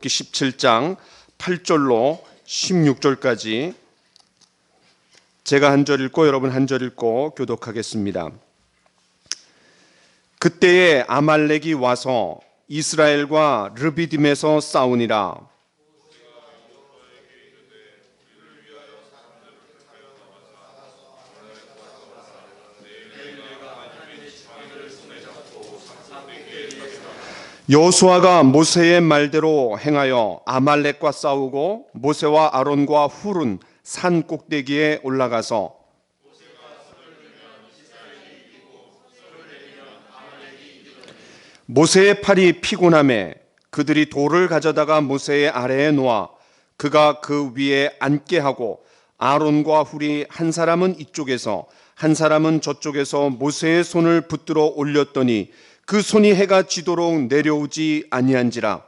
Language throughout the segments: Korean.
17장 8절로 16절까지 제가 한 절 읽고 여러분 한 절 읽고 교독하겠습니다. 그때에 아말렉이 와서 이스라엘과 르비딤에서 싸우니라. 여호수아가 모세의 말대로 행하여 아말렉과 싸우고 모세와 아론과 훌은 산 꼭대기에 올라가서 모세의 팔이 피곤하매 그들이 돌을 가져다가 모세의 아래에 놓아 그가 그 위에 앉게 하고 아론과 훌이 한 사람은 이쪽에서 한 사람은 저쪽에서 모세의 손을 붙들어 올렸더니 그 손이 해가 지도록 내려오지 아니한지라.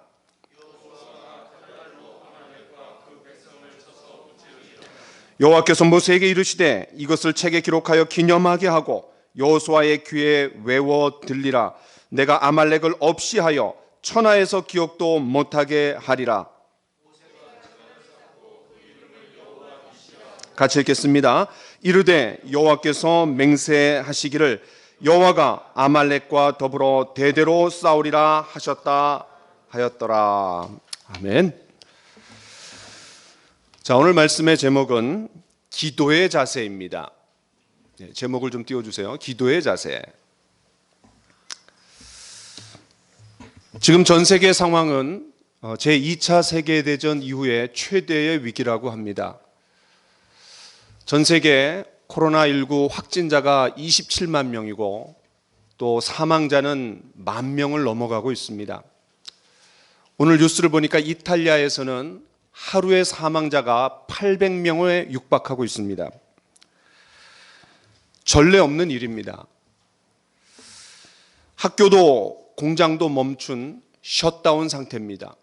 여호와께서 모세에게 이르시되 이것을 책에 기록하여 기념하게 하고 여호수아의 귀에 외워 들리라. 내가 아말렉을 없이 하여 천하에서 기억도 못하게 하리라. 같이 읽겠습니다. 이르되 여호와께서 맹세하시기를 여호와가 아말렉과 더불어 대대로 싸우리라 하셨다 하였더라. 아멘. 자, 오늘 말씀의 제목은 기도의 자세입니다. 제목을 좀 띄워주세요. 기도의 자세. 지금 전 세계 상황은 제2차 세계대전 이후에 최대의 위기라고 합니다. 전 세계 코로나19 확진자가 27만 명이고 또 사망자는 10,000명을 넘어가고 있습니다. 오늘 뉴스를 보니까 이탈리아에서는 하루의 사망자가 800명에 육박하고 있습니다. 전례 없는 일입니다. 학교도 공장도 멈춘 셧다운 상태입니다.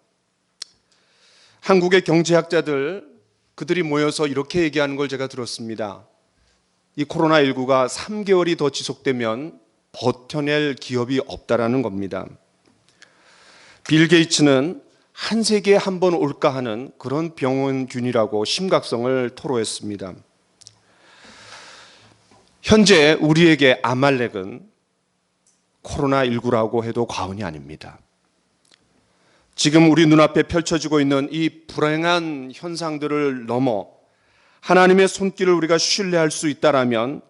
한국의 경제학자들 그들이 모여서 이렇게 얘기하는 걸 제가 들었습니다. 이 코로나19가 3개월이 더 지속되면 버텨낼 기업이 없다라는 겁니다. 빌 게이츠는 한 세기에 한 번 올까 하는 그런 병원균이라고 심각성을 토로했습니다. 현재 우리에게 아말렉은 코로나19라고 해도 과언이 아닙니다. 지금 우리 눈앞에 펼쳐지고 있는 이 불행한 현상들을 넘어 하나님의 손길을 우리가 신뢰할 수 있다라면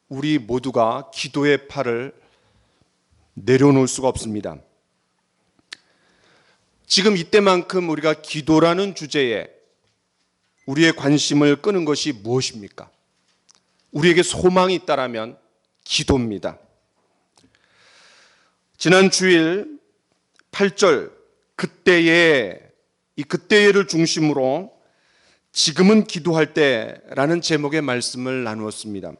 우리 모두가 기도의 팔을 내려놓을 수가 없습니다. 지금 이때만큼 우리가 기도라는 주제에 우리의 관심을 끄는 것이 무엇입니까? 우리에게 소망이 있다라면 기도입니다. 지난 주일 8절 그때에 이 그때에를 중심으로 지금은 기도할 때라는 제목의 말씀을 나누었습니다.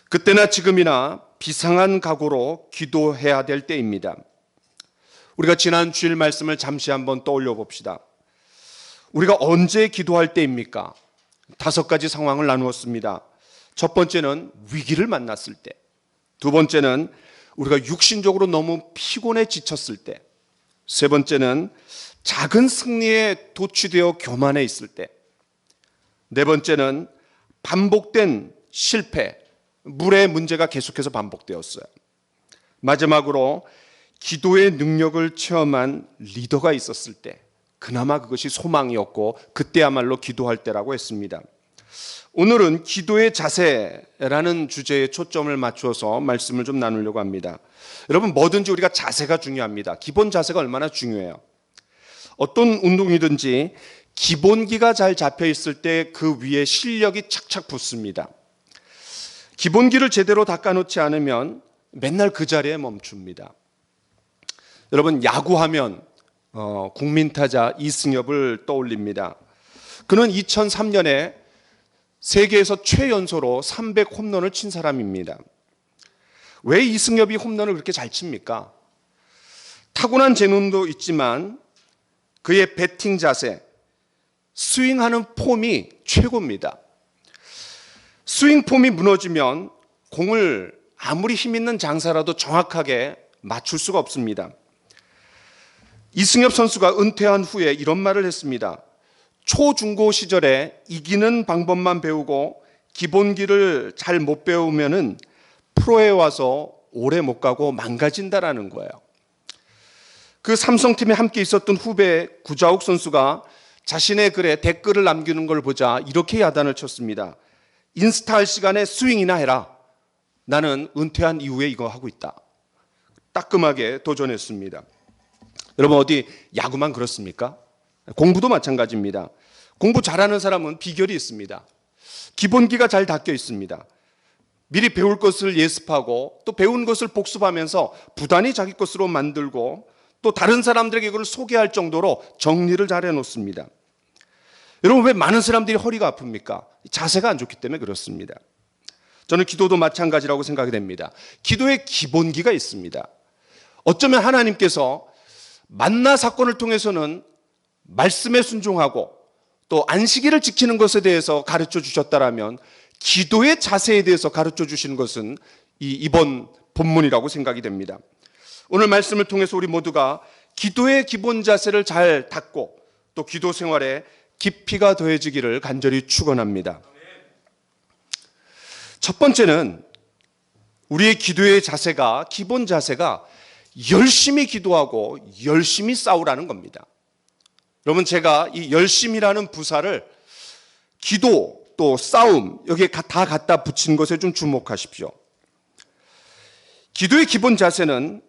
그때나 지금이나 비상한 각오로 기도해야 될 때입니다. 우리가 지난 주일 말씀을 잠시 한번 떠올려 봅시다. 우리가 언제 기도할 때입니까? 5가지 상황을 나누었습니다. 첫 번째는 위기를 만났을 때, 두 번째는 우리가 육신적으로 너무 피곤해 지쳤을 때, 세 번째는 작은 승리에 도취되어 교만해 있을 때, 네 번째는 반복된 실패, 물의 문제가 계속해서 반복되었어요. 마지막으로 기도의 능력을 체험한 리더가 있었을 때, 그나마 그것이 소망이었고 그때야말로 기도할 때라고 했습니다. 오늘은 기도의 자세라는 주제에 초점을 맞추어서 말씀을 좀 나누려고 합니다. 여러분, 뭐든지 우리가 자세가 중요합니다. 기본 자세가 얼마나 중요해요. 어떤 운동이든지 기본기가 잘 잡혀 있을 때 그 위에 실력이 착착 붙습니다. 기본기를 제대로 닦아놓지 않으면 맨날 그 자리에 멈춥니다. 여러분, 야구하면 국민타자 이승엽을 떠올립니다. 그는 2003년에 세계에서 최연소로 300홈런을 친 사람입니다. 왜 이승엽이 홈런을 그렇게 잘 칩니까? 타고난 재능도 있지만 그의 배팅 자세, 스윙하는 폼이 최고입니다. 스윙 폼이 무너지면 공을 아무리 힘있는 장사라도 정확하게 맞출 수가 없습니다. 이승엽 선수가 은퇴한 후에 이런 말을 했습니다. 초중고 시절에 이기는 방법만 배우고 기본기를 잘 못 배우면은 프로에 와서 오래 못 가고 망가진다라는 거예요. 그 삼성팀에 함께 있었던 후배 구자욱 선수가 자신의 글에 댓글을 남기는 걸 보자 이렇게 야단을 쳤습니다. 인스타 할 시간에 스윙이나 해라. 나는 은퇴한 이후에 이거 하고 있다. 따끔하게 도전했습니다. 여러분 어디 야구만 그렇습니까? 공부도 마찬가지입니다. 공부 잘하는 사람은 비결이 있습니다. 기본기가 잘 닦여 있습니다. 미리 배울 것을 예습하고 또 배운 것을 복습하면서 부단히 자기 것으로 만들고 또 다른 사람들에게 그걸 소개할 정도로 정리를 잘 해놓습니다. 여러분 왜 많은 사람들이 허리가 아픕니까? 자세가 안 좋기 때문에 그렇습니다. 저는 기도도 마찬가지라고 생각이 됩니다. 기도에 기본기가 있습니다. 어쩌면 하나님께서 만나 사건을 통해서는 말씀에 순종하고 또 안식일을 지키는 것에 대해서 가르쳐 주셨다라면 기도의 자세에 대해서 가르쳐 주시는 것은 이번 본문이라고 생각이 됩니다. 오늘 말씀을 통해서 우리 모두가 기도의 기본 자세를 잘 닦고 또 기도 생활에 깊이가 더해지기를 간절히 축원합니다. 첫 번째는 우리의 기도의 자세가 기본 자세가 열심히 기도하고 열심히 싸우라는 겁니다. 여러분 제가 이 열심이라는 부사를 기도 또 싸움 여기에 다 갖다 붙인 것에 좀 주목하십시오. 기도의 기본 자세는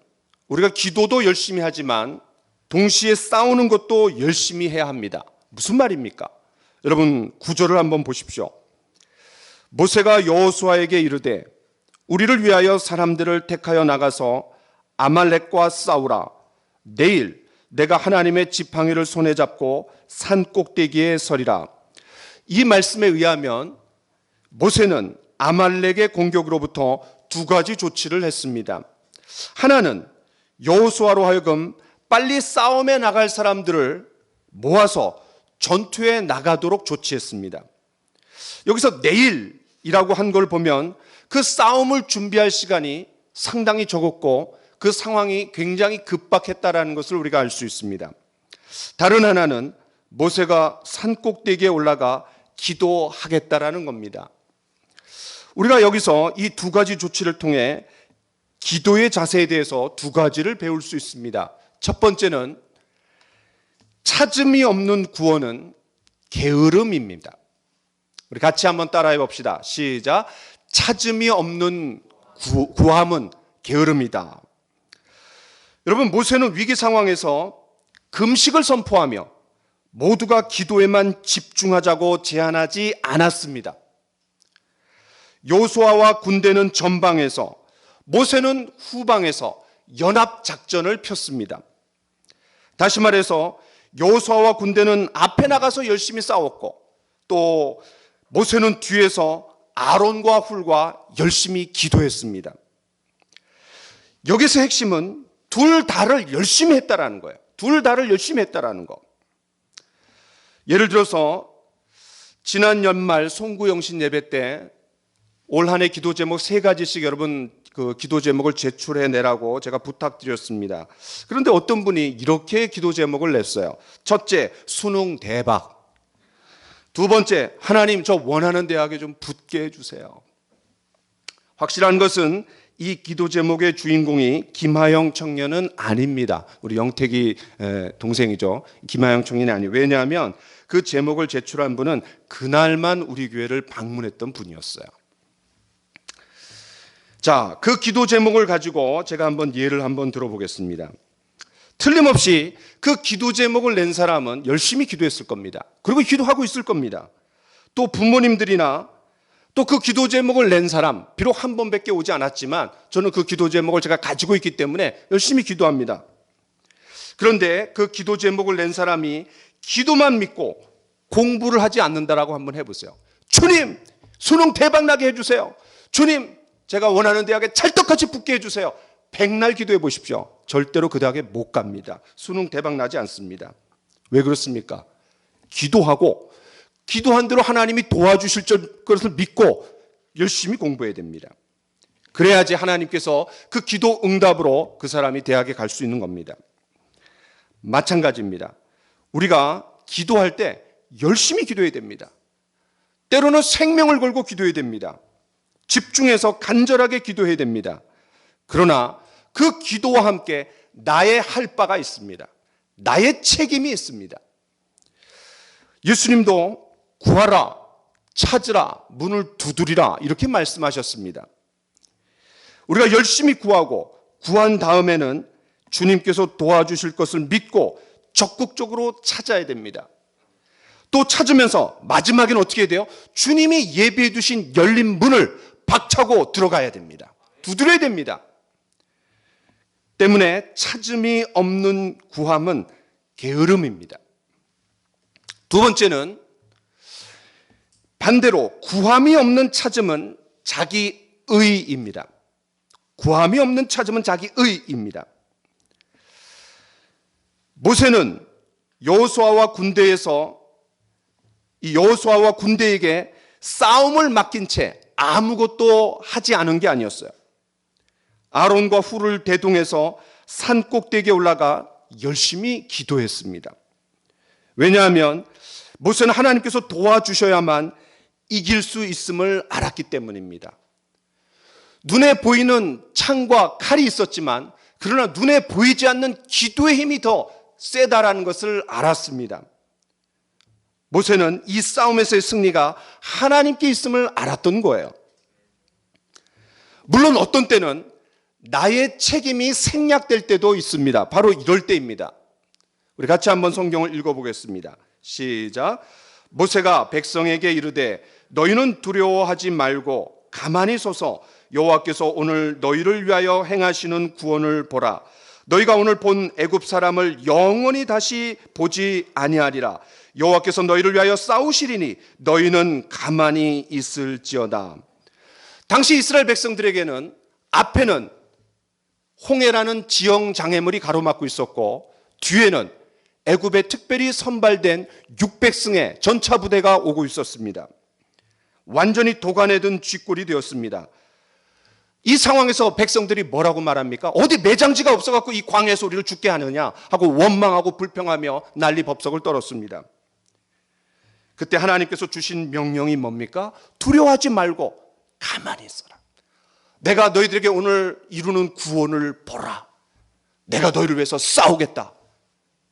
우리가 기도도 열심히 하지만 동시에 싸우는 것도 열심히 해야 합니다. 무슨 말입니까? 여러분 구절을 한번 보십시오. 모세가 여호수아에게 이르되 우리를 위하여 사람들을 택하여 나가서 아말렉과 싸우라. 내일 내가 하나님의 지팡이를 손에 잡고 산 꼭대기에 서리라. 이 말씀에 의하면 모세는 아말렉의 공격으로부터 두 가지 조치를 했습니다. 하나는 여호수아로 하여금 빨리 싸움에 나갈 사람들을 모아서 전투에 나가도록 조치했습니다. 여기서 내일이라고 한 걸 보면 그 싸움을 준비할 시간이 상당히 적었고 그 상황이 굉장히 급박했다라는 것을 우리가 알 수 있습니다. 다른 하나는 모세가 산 꼭대기에 올라가 기도하겠다라는 겁니다. 우리가 여기서 이 두 가지 조치를 통해 기도의 자세에 대해서 두 가지를 배울 수 있습니다. 첫 번째는 찾음이 없는 구원은 게으름입니다. 우리 같이 한번 따라해 봅시다. 시작. 찾음이 없는 구함은 게으름이다. 여러분 모세는 위기 상황에서 금식을 선포하며 모두가 기도에만 집중하자고 제안하지 않았습니다. 여호수아와 군대는 전방에서 모세는 후방에서 연합 작전을 폈습니다. 다시 말해서 여호수아와 군대는 앞에 나가서 열심히 싸웠고 또 모세는 뒤에서 아론과 훌과 열심히 기도했습니다. 여기서 핵심은 둘 다를 열심히 했다라는 거예요. 둘 다를 열심히 했다라는 거. 예를 들어서 지난 연말 송구영신 예배 때 올 한 해 기도 제목 3가지씩 여러분 그 기도 제목을 제출해 내라고 제가 부탁드렸습니다. 그런데 어떤 분이 이렇게 기도 제목을 냈어요. 첫째, 수능 대박. 두 번째, 하나님 저 원하는 대학에 좀 붙게 해주세요. 확실한 것은 이 기도 제목의 주인공이 김하영 청년은 아닙니다. 우리 영택이 동생이죠. 김하영 청년이 아니에요. 왜냐하면 그 제목을 제출한 분은 그날만 우리 교회를 방문했던 분이었어요. 자, 그 기도 제목을 가지고 제가 한번 예를 한번 들어보겠습니다. 틀림없이 그 기도 제목을 낸 사람은 열심히 기도했을 겁니다. 그리고 기도하고 있을 겁니다. 또 부모님들이나 또 그 기도 제목을 낸 사람, 비록 한 번밖에 오지 않았지만 저는 그 기도 제목을 제가 가지고 있기 때문에 열심히 기도합니다. 그런데 그 기도 제목을 낸 사람이 기도만 믿고 공부를 하지 않는다라고 한번 해보세요. 주님, 수능 대박 나게 해주세요. 주님, 제가 원하는 대학에 찰떡같이 붙게 해주세요. 백날 기도해 보십시오. 절대로 그 대학에 못 갑니다. 수능 대박 나지 않습니다. 왜 그렇습니까? 기도하고 기도한 대로 하나님이 도와주실 것을 믿고 열심히 공부해야 됩니다. 그래야지 하나님께서 그 기도 응답으로 그 사람이 대학에 갈 수 있는 겁니다. 마찬가지입니다. 우리가 기도할 때 열심히 기도해야 됩니다. 때로는 생명을 걸고 기도해야 됩니다. 집중해서 간절하게 기도해야 됩니다. 그러나 그 기도와 함께 나의 할 바가 있습니다. 나의 책임이 있습니다. 예수님도 구하라, 찾으라, 문을 두드리라 이렇게 말씀하셨습니다. 우리가 열심히 구하고 구한 다음에는 주님께서 도와주실 것을 믿고 적극적으로 찾아야 됩니다. 또 찾으면서 마지막에는 어떻게 해야 돼요? 주님이 예비해 두신 열린 문을 박차고 들어가야 됩니다. 두드려야 됩니다. 때문에 찾음이 없는 구함은 게으름입니다. 두 번째는 반대로 구함이 없는 찾음은 자기의입니다. 구함이 없는 찾음은 자기의입니다. 모세는 여호수아와 군대에게 싸움을 맡긴 채 아무것도 하지 않은 게 아니었어요. 아론과 훌을 대동해서 산 꼭대기에 올라가 열심히 기도했습니다. 왜냐하면 모세는 하나님께서 도와주셔야만 이길 수 있음을 알았기 때문입니다. 눈에 보이는 창과 칼이 있었지만 그러나 눈에 보이지 않는 기도의 힘이 더 세다라는 것을 알았습니다. 모세는 이 싸움에서의 승리가 하나님께 있음을 알았던 거예요. 물론 어떤 때는 나의 책임이 생략될 때도 있습니다. 바로 이럴 때입니다. 우리 같이 한번 성경을 읽어보겠습니다. 시작. 모세가 백성에게 이르되 너희는 두려워하지 말고 가만히 서서 여호와께서 오늘 너희를 위하여 행하시는 구원을 보라. 너희가 오늘 본 애굽 사람을 영원히 다시 보지 아니하리라. 여호와께서 너희를 위하여 싸우시리니 너희는 가만히 있을지어다. 당시 이스라엘 백성들에게는 앞에는 홍해라는 지형 장애물이 가로막고 있었고 뒤에는 애굽에 특별히 선발된 600승의 전차 부대가 오고 있었습니다. 완전히 도간에 든 쥐꼴이 되었습니다. 이 상황에서 백성들이 뭐라고 말합니까? 어디 매장지가 없어갖고 이 광야에서 우리를 죽게 하느냐 하고 원망하고 불평하며 난리법석을 떨었습니다. 그때 하나님께서 주신 명령이 뭡니까? 두려워하지 말고 가만히 있어라. 내가 너희들에게 오늘 이루는 구원을 보라. 내가 너희를 위해서 싸우겠다.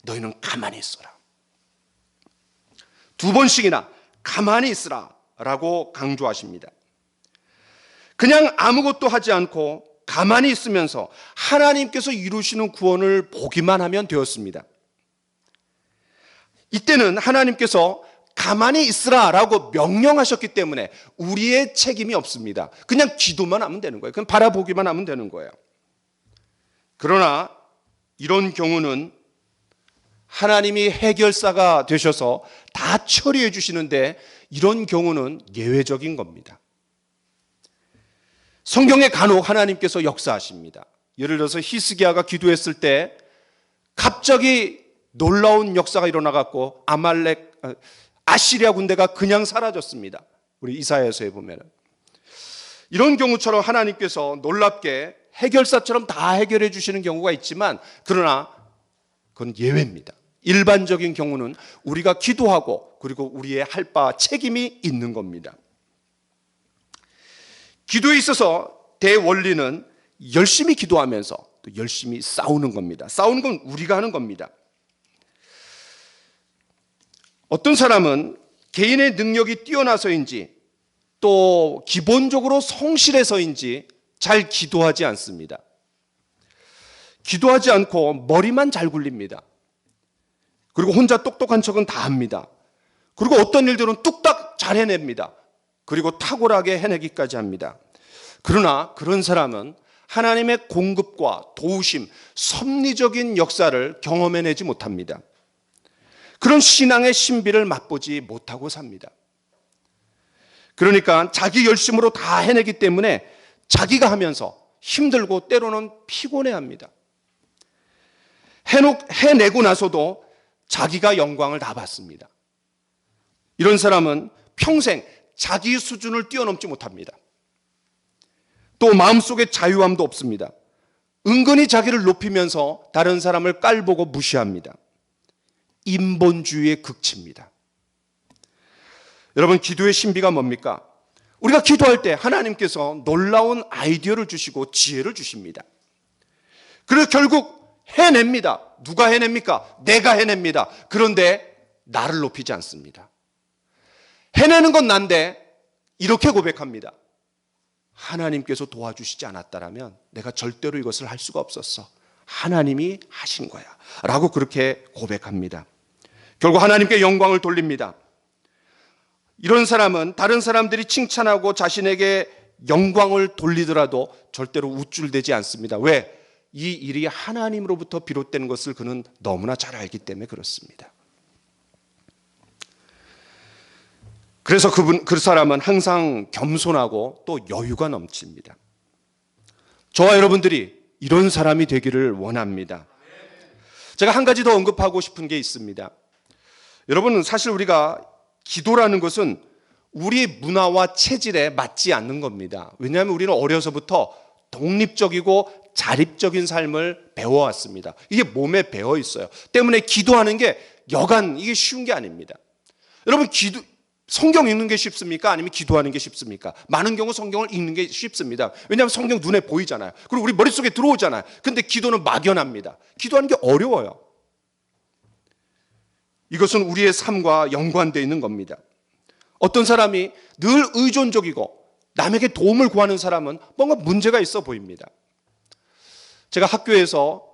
너희는 가만히 있어라. 두 번씩이나 가만히 있으라 라고 강조하십니다. 그냥 아무것도 하지 않고 가만히 있으면서 하나님께서 이루시는 구원을 보기만 하면 되었습니다. 이때는 하나님께서 가만히 있으라 라고 명령하셨기 때문에 우리의 책임이 없습니다. 그냥 기도만 하면 되는 거예요. 그냥 바라보기만 하면 되는 거예요. 그러나 이런 경우는 하나님이 해결사가 되셔서 다 처리해 주시는데 이런 경우는 예외적인 겁니다. 성경에 간혹 하나님께서 역사하십니다. 예를 들어서 히스기야가 기도했을 때 갑자기 놀라운 역사가 일어나갖고 아시리아 군대가 그냥 사라졌습니다. 우리 이사야서에 보면은 이런 경우처럼 하나님께서 놀랍게 해결사처럼 다 해결해 주시는 경우가 있지만 그러나 그건 예외입니다. 일반적인 경우는 우리가 기도하고 그리고 우리의 할 바 책임이 있는 겁니다. 기도에 있어서 대원리는 열심히 기도하면서 또 열심히 싸우는 겁니다. 싸우는 건 우리가 하는 겁니다. 어떤 사람은 개인의 능력이 뛰어나서인지 또 기본적으로 성실해서인지 잘 기도하지 않습니다. 기도하지 않고 머리만 잘 굴립니다. 그리고 혼자 똑똑한 척은 다 합니다. 그리고 어떤 일들은 뚝딱 잘 해냅니다. 그리고 탁월하게 해내기까지 합니다. 그러나 그런 사람은 하나님의 공급과 도우심, 섭리적인 역사를 경험해내지 못합니다. 그런 신앙의 신비를 맛보지 못하고 삽니다. 그러니까 자기 열심으로 다 해내기 때문에 자기가 하면서 힘들고 때로는 피곤해합니다. 해내고 나서도 자기가 영광을 다 받습니다. 이런 사람은 평생 자기 수준을 뛰어넘지 못합니다. 또 마음속에 자유함도 없습니다. 은근히 자기를 높이면서 다른 사람을 깔보고 무시합니다. 인본주의의 극치입니다. 여러분, 기도의 신비가 뭡니까? 우리가 기도할 때 하나님께서 놀라운 아이디어를 주시고 지혜를 주십니다. 그리고 결국 해냅니다. 누가 해냅니까? 내가 해냅니다. 그런데 나를 높이지 않습니다. 해내는 건 난데 이렇게 고백합니다. 하나님께서 도와주시지 않았다라면 내가 절대로 이것을 할 수가 없었어. 하나님이 하신 거야. 라고 그렇게 고백합니다. 결국 하나님께 영광을 돌립니다. 이런 사람은 다른 사람들이 칭찬하고 자신에게 영광을 돌리더라도 절대로 우쭐대지 않습니다. 왜? 이 일이 하나님으로부터 비롯된 것을 그는 너무나 잘 알기 때문에 그렇습니다. 그래서 그 사람은 항상 겸손하고 또 여유가 넘칩니다. 저와 여러분들이 이런 사람이 되기를 원합니다. 제가 한 가지 더 언급하고 싶은 게 있습니다. 여러분, 사실 우리가 기도라는 것은 우리 문화와 체질에 맞지 않는 겁니다. 왜냐하면 우리는 어려서부터 독립적이고 자립적인 삶을 배워왔습니다. 이게 몸에 배어 있어요. 때문에 기도하는 게 여간 이게 쉬운 게 아닙니다. 여러분, 성경 읽는 게 쉽습니까? 아니면 기도하는 게 쉽습니까? 많은 경우 성경을 읽는 게 쉽습니다. 왜냐하면 성경 눈에 보이잖아요. 그리고 우리 머릿속에 들어오잖아요. 근데 기도는 막연합니다. 기도하는 게 어려워요. 이것은 우리의 삶과 연관되어 있는 겁니다. 어떤 사람이 늘 의존적이고 남에게 도움을 구하는 사람은 뭔가 문제가 있어 보입니다. 제가 학교에서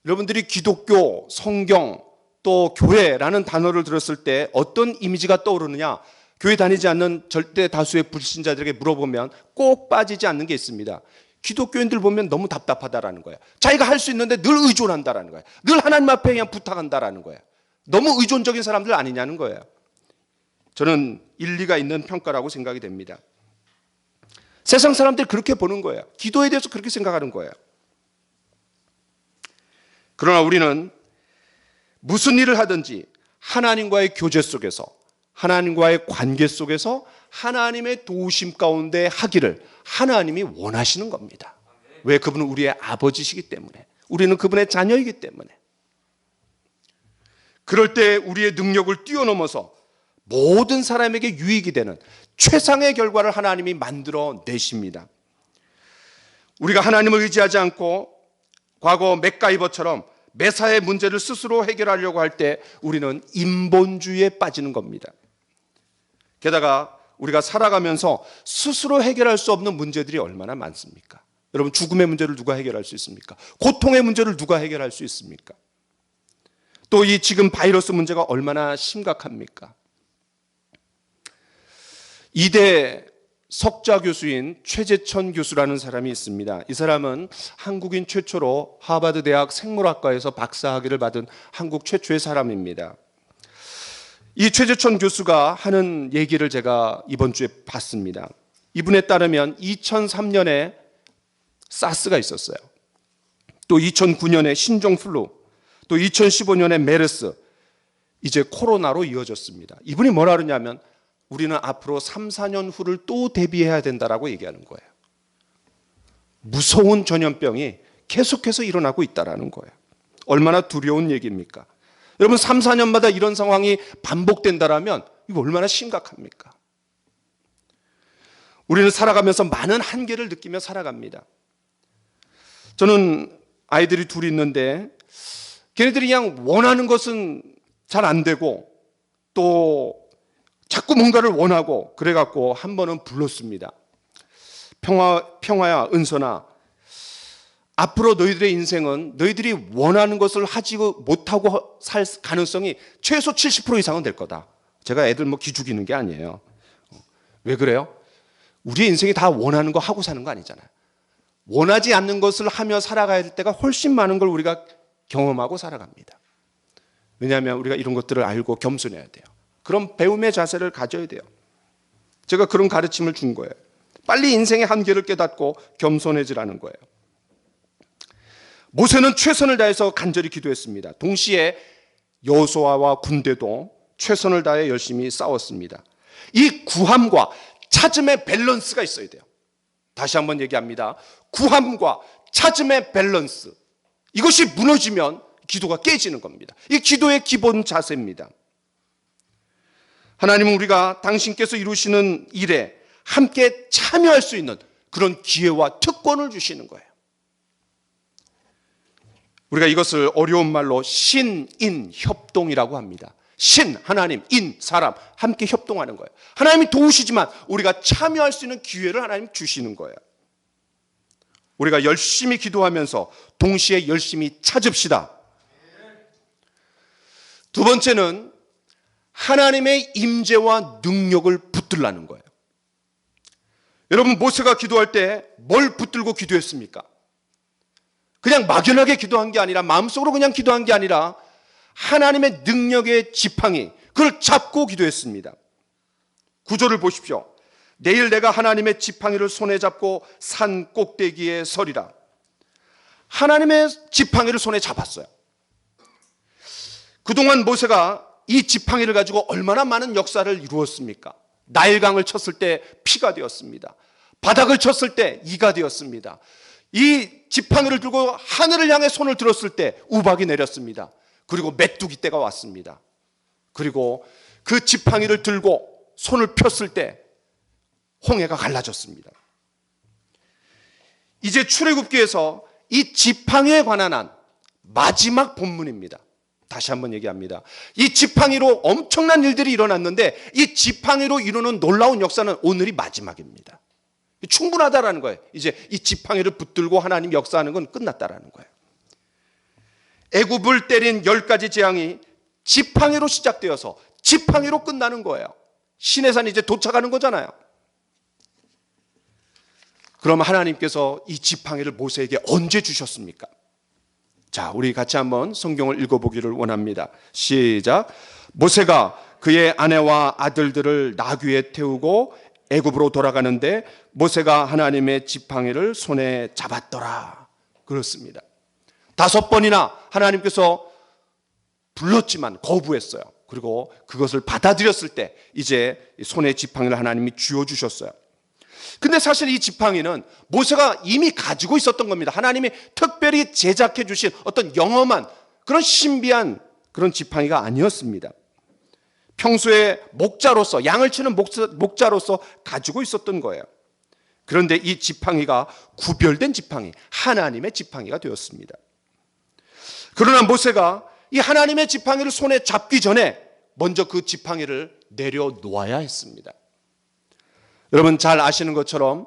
여러분들이 기독교, 성경, 또 교회라는 단어를 들었을 때 어떤 이미지가 떠오르느냐? 교회 다니지 않는 절대 다수의 불신자들에게 물어보면 꼭 빠지지 않는 게 있습니다. 기독교인들 보면 너무 답답하다라는 거예요. 자기가 할 수 있는데 늘 의존한다라는 거예요. 늘 하나님 앞에 그냥 부탁한다라는 거예요. 너무 의존적인 사람들 아니냐는 거예요. 저는 일리가 있는 평가라고 생각이 됩니다. 세상 사람들이 그렇게 보는 거예요. 기도에 대해서 그렇게 생각하는 거예요. 그러나 우리는 무슨 일을 하든지 하나님과의 교제 속에서, 하나님과의 관계 속에서 하나님의 도우심 가운데 하기를 하나님이 원하시는 겁니다. 왜? 그분은 우리의 아버지시기 때문에, 우리는 그분의 자녀이기 때문에. 그럴 때 우리의 능력을 뛰어넘어서 모든 사람에게 유익이 되는 최상의 결과를 하나님이 만들어 내십니다. 우리가 하나님을 의지하지 않고 과거 맥가이버처럼 매사의 문제를 스스로 해결하려고 할 때 우리는 인본주의에 빠지는 겁니다. 게다가 우리가 살아가면서 스스로 해결할 수 없는 문제들이 얼마나 많습니까? 여러분, 죽음의 문제를 누가 해결할 수 있습니까? 고통의 문제를 누가 해결할 수 있습니까? 또 이 지금 바이러스 문제가 얼마나 심각합니까? 이대 석좌 교수인 최재천 교수라는 사람이 있습니다. 이 사람은 한국인 최초로 하버드 대학 생물학과에서 박사학위를 받은 한국 최초의 사람입니다. 이 최재천 교수가 하는 얘기를 제가 이번 주에 봤습니다. 이분에 따르면 2003년에 사스가 있었어요. 또 2009년에 신종플루, 또 2015년에 메르스, 이제 코로나로 이어졌습니다. 이분이 뭐라 그러냐면 우리는 앞으로 3, 4년 후를 또 대비해야 된다라고 얘기하는 거예요. 무서운 전염병이 계속해서 일어나고 있다라는 거예요. 얼마나 두려운 얘기입니까? 여러분, 3, 4년마다 이런 상황이 반복된다라면 이거 얼마나 심각합니까? 우리는 살아가면서 많은 한계를 느끼며 살아갑니다. 저는 아이들이 둘이 있는데 걔네들이 그냥 원하는 것은 잘 안 되고 또 자꾸 뭔가를 원하고 그래갖고 한 번은 불렀습니다. 평화야, 은선아, 앞으로 너희들의 인생은 너희들이 원하는 것을 하지 못하고 살 가능성이 최소 70% 이상은 될 거다. 제가 애들 뭐 기죽이는 게 아니에요. 왜 그래요? 우리의 인생이 다 원하는 거 하고 사는 거 아니잖아요. 원하지 않는 것을 하며 살아가야 될 때가 훨씬 많은 걸 우리가 경험하고 살아갑니다. 왜냐하면 우리가 이런 것들을 알고 겸손해야 돼요. 그런 배움의 자세를 가져야 돼요. 제가 그런 가르침을 준 거예요. 빨리 인생의 한계를 깨닫고 겸손해지라는 거예요. 모세는 최선을 다해서 간절히 기도했습니다. 동시에 여호수아와 군대도 최선을 다해 열심히 싸웠습니다. 이 구함과 찾음의 밸런스가 있어야 돼요. 다시 한번 얘기합니다. 구함과 찾음의 밸런스, 이것이 무너지면 기도가 깨지는 겁니다. 이 기도의 기본 자세입니다. 하나님은 우리가 당신께서 이루시는 일에 함께 참여할 수 있는 그런 기회와 특권을 주시는 거예요. 우리가 이것을 어려운 말로 신인 협동이라고 합니다. 신, 하나님, 인, 사람 함께 협동하는 거예요. 하나님이 도우시지만 우리가 참여할 수 있는 기회를 하나님 주시는 거예요. 우리가 열심히 기도하면서 동시에 열심히 찾읍시다. 두 번째는 하나님의 임재와 능력을 붙들라는 거예요. 여러분, 모세가 기도할 때 뭘 붙들고 기도했습니까? 그냥 막연하게 기도한 게 아니라, 마음속으로 그냥 기도한 게 아니라 하나님의 능력의 지팡이, 그걸 잡고 기도했습니다. 구절을 보십시오. 내일 내가 하나님의 지팡이를 손에 잡고 산 꼭대기에 서리라. 하나님의 지팡이를 손에 잡았어요. 그동안 모세가 이 지팡이를 가지고 얼마나 많은 역사를 이루었습니까? 나일강을 쳤을 때 피가 되었습니다. 바닥을 쳤을 때 이가 되었습니다. 이 지팡이를 들고 하늘을 향해 손을 들었을 때 우박이 내렸습니다. 그리고 메뚜기 때가 왔습니다. 그리고 그 지팡이를 들고 손을 폈을 때 홍해가 갈라졌습니다. 이제 출애굽기에서 이 지팡이에 관한 한 마지막 본문입니다. 다시 한번 얘기합니다. 이 지팡이로 엄청난 일들이 일어났는데 이 지팡이로 이루는 놀라운 역사는 오늘이 마지막입니다. 충분하다라는 거예요. 이제 이 지팡이를 붙들고 하나님 역사하는 건 끝났다라는 거예요. 애굽을 때린 10가지 재앙이 지팡이로 시작되어서 지팡이로 끝나는 거예요. 시내산 이제 도착하는 거잖아요. 그럼 하나님께서 이 지팡이를 모세에게 언제 주셨습니까? 자, 우리 같이 한번 성경을 읽어보기를 원합니다. 시작. 모세가 그의 아내와 아들들을 나귀에 태우고 애굽으로 돌아가는데 모세가 하나님의 지팡이를 손에 잡았더라. 그렇습니다. 5번이나 하나님께서 불렀지만 거부했어요. 그리고 그것을 받아들였을 때 이제 손에 지팡이를 하나님이 쥐어주셨어요. 근데 사실 이 지팡이는 모세가 이미 가지고 있었던 겁니다. 하나님이 특별히 제작해 주신 어떤 영험한 그런 신비한 그런 지팡이가 아니었습니다. 평소에 목자로서, 양을 치는 목자로서 가지고 있었던 거예요. 그런데 이 지팡이가 구별된 지팡이, 하나님의 지팡이가 되었습니다. 그러나 모세가 이 하나님의 지팡이를 손에 잡기 전에 먼저 그 지팡이를 내려놓아야 했습니다. 여러분 잘 아시는 것처럼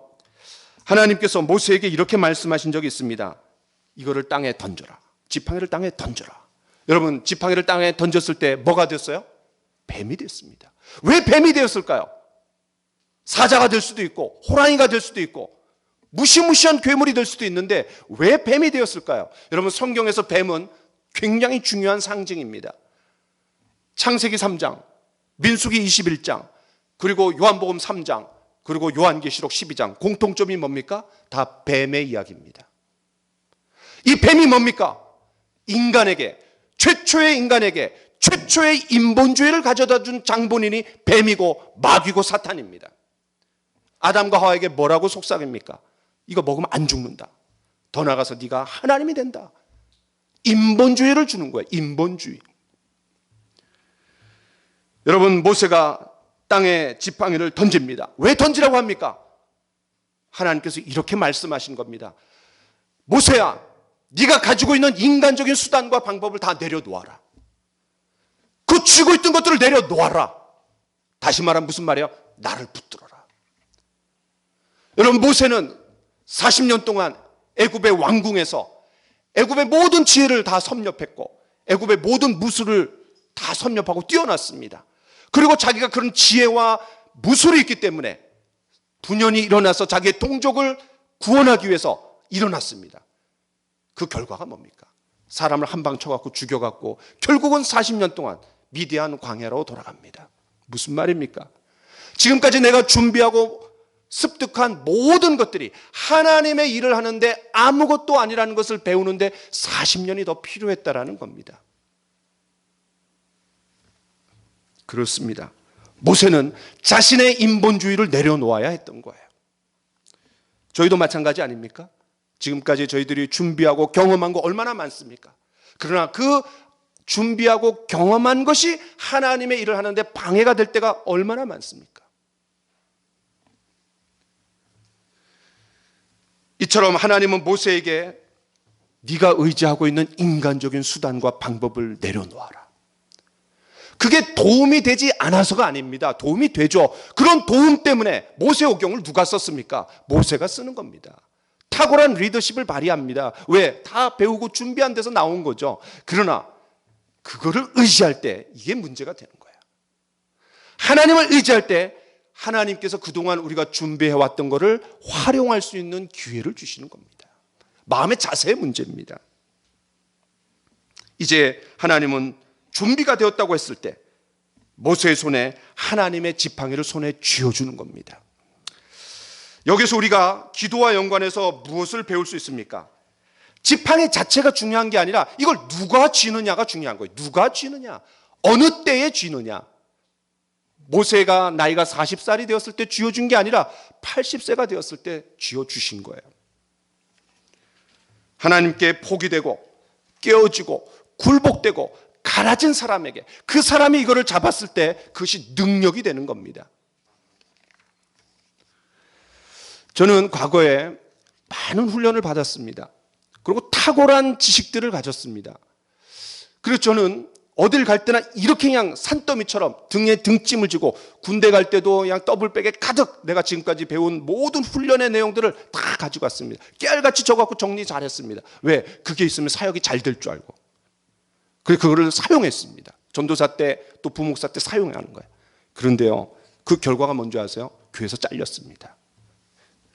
하나님께서 모세에게 이렇게 말씀하신 적이 있습니다. 이거를 땅에 던져라. 지팡이를 땅에 던져라. 여러분 지팡이를 땅에 던졌을 때 뭐가 됐어요? 뱀이 됐습니다. 왜 뱀이 되었을까요? 사자가 될 수도 있고 호랑이가 될 수도 있고 무시무시한 괴물이 될 수도 있는데 왜 뱀이 되었을까요? 여러분 성경에서 뱀은 굉장히 중요한 상징입니다. 창세기 3장, 민수기 21장, 그리고 요한복음 3장, 그리고 요한계시록 12장 공통점이 뭡니까? 다 뱀의 이야기입니다. 이 뱀이 뭡니까? 인간에게, 최초의 인간에게 최초의 인본주의를 가져다 준 장본인이 뱀이고 마귀고 사탄입니다. 아담과 하와에게 뭐라고 속삭입니까? 이거 먹으면 안 죽는다. 더 나아가서 네가 하나님이 된다. 인본주의를 주는 거예요. 인본주의. 여러분 모세가 땅에 지팡이를 던집니다. 왜 던지라고 합니까? 하나님께서 이렇게 말씀하신 겁니다. 모세야, 네가 가지고 있는 인간적인 수단과 방법을 다 내려놓아라. 그 쥐고 있던 것들을 내려놓아라. 다시 말하면 무슨 말이에요? 나를 붙들어라. 여러분 모세는 40년 동안 애굽의 왕궁에서 애굽의 모든 지혜를 다 섭렵했고 애굽의 모든 무술을 다 섭렵하고 뛰어났습니다. 그리고 자기가 그런 지혜와 무술이 있기 때문에 분연이 일어나서 자기의 동족을 구원하기 위해서 일어났습니다. 그 결과가 뭡니까? 사람을 한 방 쳐갖고 죽여갖고 결국은 40년 동안 미디안 광야로 돌아갑니다. 무슨 말입니까? 지금까지 내가 준비하고 습득한 모든 것들이 하나님의 일을 하는데 아무것도 아니라는 것을 배우는데 40년이 더 필요했다라는 겁니다. 그렇습니다. 모세는 자신의 인본주의를 내려놓아야 했던 거예요. 저희도 마찬가지 아닙니까? 지금까지 저희들이 준비하고 경험한 거 얼마나 많습니까? 그러나 그 준비하고 경험한 것이 하나님의 일을 하는데 방해가 될 때가 얼마나 많습니까? 이처럼 하나님은 모세에게 네가 의지하고 있는 인간적인 수단과 방법을 내려놓아라. 그게 도움이 되지 않아서가 아닙니다. 도움이 되죠. 그런 도움 때문에 모세오경을 누가 썼습니까? 모세가 쓰는 겁니다. 탁월한 리더십을 발휘합니다. 왜? 다 배우고 준비한 데서 나온 거죠. 그러나 그거를 의지할 때 이게 문제가 되는 거예요. 하나님을 의지할 때 하나님께서 그동안 우리가 준비해왔던 것을 활용할 수 있는 기회를 주시는 겁니다. 마음의 자세의 문제입니다. 이제 하나님은 준비가 되었다고 했을 때 모세의 손에 하나님의 지팡이를 손에 쥐어주는 겁니다. 여기서 우리가 기도와 연관해서 무엇을 배울 수 있습니까? 지팡이 자체가 중요한 게 아니라 이걸 누가 쥐느냐가 중요한 거예요. 누가 쥐느냐, 어느 때에 쥐느냐. 모세가 나이가 40살이 되었을 때 쥐어준 게 아니라 80세가 되었을 때 쥐어주신 거예요. 하나님께 포기되고 깨어지고 굴복되고 갈아진 사람에게, 그 사람이 이거를 잡았을 때 그것이 능력이 되는 겁니다. 저는 과거에 많은 훈련을 받았습니다. 그리고 탁월한 지식들을 가졌습니다. 그래서 저는 어딜 갈 때나 이렇게 그냥 산더미처럼 등에 등짐을 지고 군대 갈 때도 그냥 더블백에 가득 내가 지금까지 배운 모든 훈련의 내용들을 다 가지고 왔습니다. 깨알같이 적어갖고 정리 잘했습니다. 왜? 그게 있으면 사역이 잘 될 줄 알고. 그래서 그거를 사용했습니다. 전도사 때 또 부목사 때 사용하는 거예요. 그런데요, 그 결과가 뭔지 아세요? 교회에서 잘렸습니다.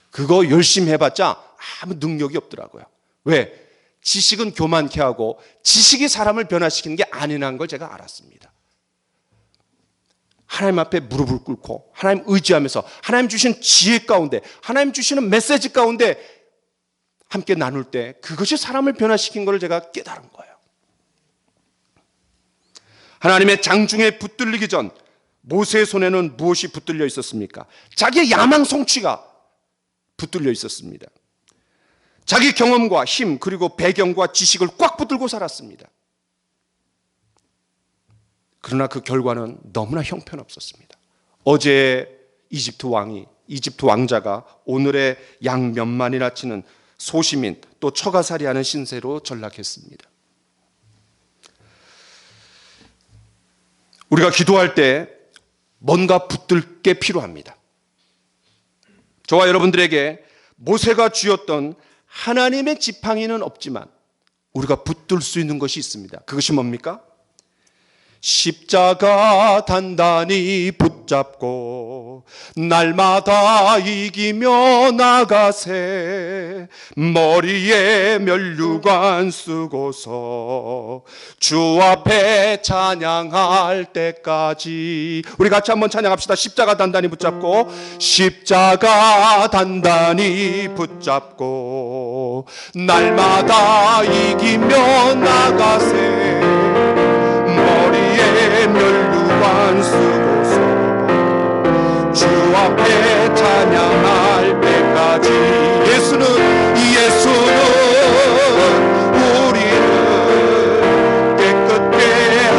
그거 열심히 해봤자 아무 능력이 없더라고요. 왜? 지식은 교만케 하고 지식이 사람을 변화시키는 게 아니라는 걸 제가 알았습니다. 하나님 앞에 무릎을 꿇고 하나님 의지하면서 하나님 주신 지혜 가운데, 하나님 주시는 메시지 가운데 함께 나눌 때 그것이 사람을 변화시킨 걸 제가 깨달은 거예요. 하나님의 장중에 붙들리기 전 모세의 손에는 무엇이 붙들려 있었습니까? 자기의 야망 성취가 붙들려 있었습니다. 자기 경험과 힘, 그리고 배경과 지식을 꽉 붙들고 살았습니다. 그러나 그 결과는 너무나 형편없었습니다. 어제 이집트 왕자가 오늘의 양 몇만이나 치는 소시민, 또 처가살이하는 신세로 전락했습니다. 우리가 기도할 때 뭔가 붙들 게 필요합니다. 저와 여러분들에게 모세가 쥐었던 하나님의 지팡이는 없지만 우리가 붙들 수 있는 것이 있습니다. 그것이 뭡니까? 십자가 단단히 붙잡고 날마다 이기며 나가세. 머리에 면류관 쓰고서 주 앞에 찬양할 때까지. 우리 같이 한번 찬양합시다. 십자가 단단히 붙잡고, 십자가 단단히 붙잡고 날마다 이기며 나가세. 머리에 면류관 쓰고서 주 앞에 찬양할 때까지. 예수는 우리를 깨끗게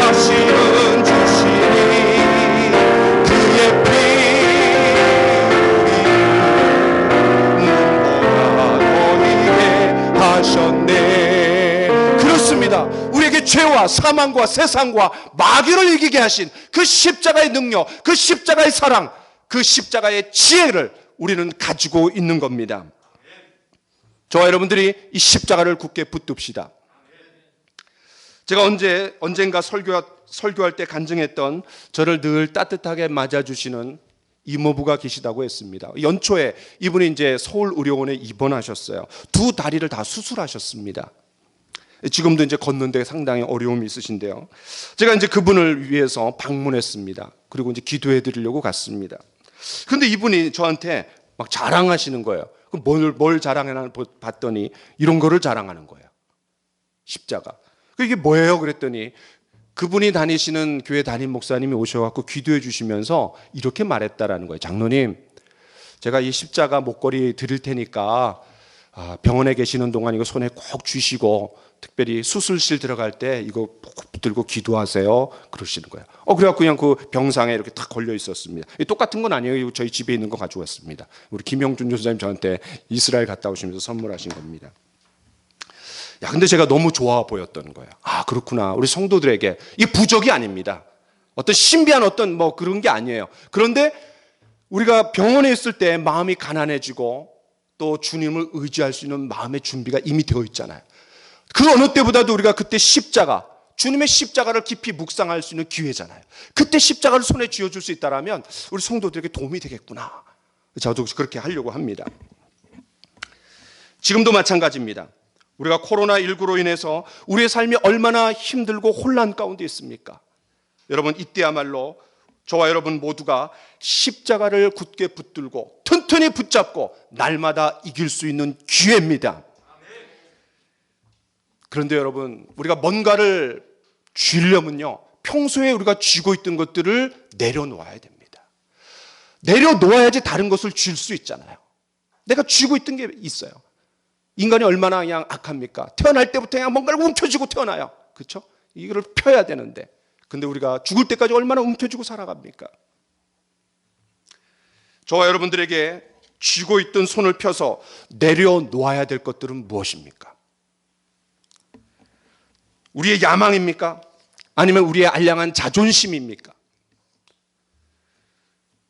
하시는 주시니 그의 피 눈보라 거리게 하셨네. 그렇습니다. 우리에게 죄와 사망과 세상과 마귀를 이기게 하신 그 십자가의 능력, 그 십자가의 사랑, 그 십자가의 지혜를 우리는 가지고 있는 겁니다. 저와 여러분들이 이 십자가를 굳게 붙듭시다. 제가 언젠가 설교할 때 간증했던 저를 늘 따뜻하게 맞아주시는 이모부가 계시다고 했습니다. 연초에 이분이 이제 서울의료원에 입원하셨어요. 두 다리를 다 수술하셨습니다. 지금도 이제 걷는데 상당히 어려움이 있으신데요. 제가 이제 그분을 위해서 방문했습니다. 그리고 이제 기도해 드리려고 갔습니다. 그런데 이분이 저한테 막 자랑하시는 거예요. 그럼 뭘 자랑하나 봤더니 이런 거를 자랑하는 거예요. 십자가. 이게 뭐예요? 그랬더니 그분이 다니시는 교회 담임 목사님이 오셔갖고 기도해 주시면서 이렇게 말했다라는 거예요. 장로님, 제가 이 십자가 목걸이 드릴 테니까 병원에 계시는 동안 이거 손에 꼭 쥐시고 특별히 수술실 들어갈 때 이거 꼭 붙들고 기도하세요. 그러시는 거예요. 그래갖고 그냥 그 병상에 이렇게 딱 걸려 있었습니다. 똑같은 건 아니에요. 저희 집에 있는 거 가져왔습니다. 우리 김영준 교수님 저한테 이스라엘 갔다 오시면서 선물하신 겁니다. 근데 제가 너무 좋아 보였던 거예요. 그렇구나. 우리 성도들에게 이 부적이 아닙니다. 어떤 신비한 어떤 뭐 그런 게 아니에요. 그런데 우리가 병원에 있을 때 마음이 가난해지고 또 주님을 의지할 수 있는 마음의 준비가 이미 되어 있잖아요. 그 어느 때보다도 우리가 그때 십자가, 주님의 십자가를 깊이 묵상할 수 있는 기회잖아요. 그때 십자가를 손에 쥐어줄 수 있다면 우리 성도들에게 도움이 되겠구나. 저도 그렇게 하려고 합니다. 지금도 마찬가지입니다. 우리가 코로나19로 인해서 우리의 삶이 얼마나 힘들고 혼란 가운데 있습니까? 여러분, 이때야말로 저와 여러분 모두가 십자가를 굳게 붙들고 튼튼히 붙잡고 날마다 이길 수 있는 기회입니다. 그런데 여러분, 우리가 뭔가를 쥐려면요, 평소에 우리가 쥐고 있던 것들을 내려놓아야 됩니다. 내려놓아야지 다른 것을 쥘 수 있잖아요. 내가 쥐고 있던 게 있어요. 인간이 얼마나 그냥 악합니까? 태어날 때부터 그냥 뭔가를 움켜쥐고 태어나요. 그렇죠? 이거를 펴야 되는데, 근데 우리가 죽을 때까지 얼마나 움켜쥐고 살아갑니까? 저와 여러분들에게 쥐고 있던 손을 펴서 내려놓아야 될 것들은 무엇입니까? 우리의 야망입니까? 아니면 우리의 알량한 자존심입니까?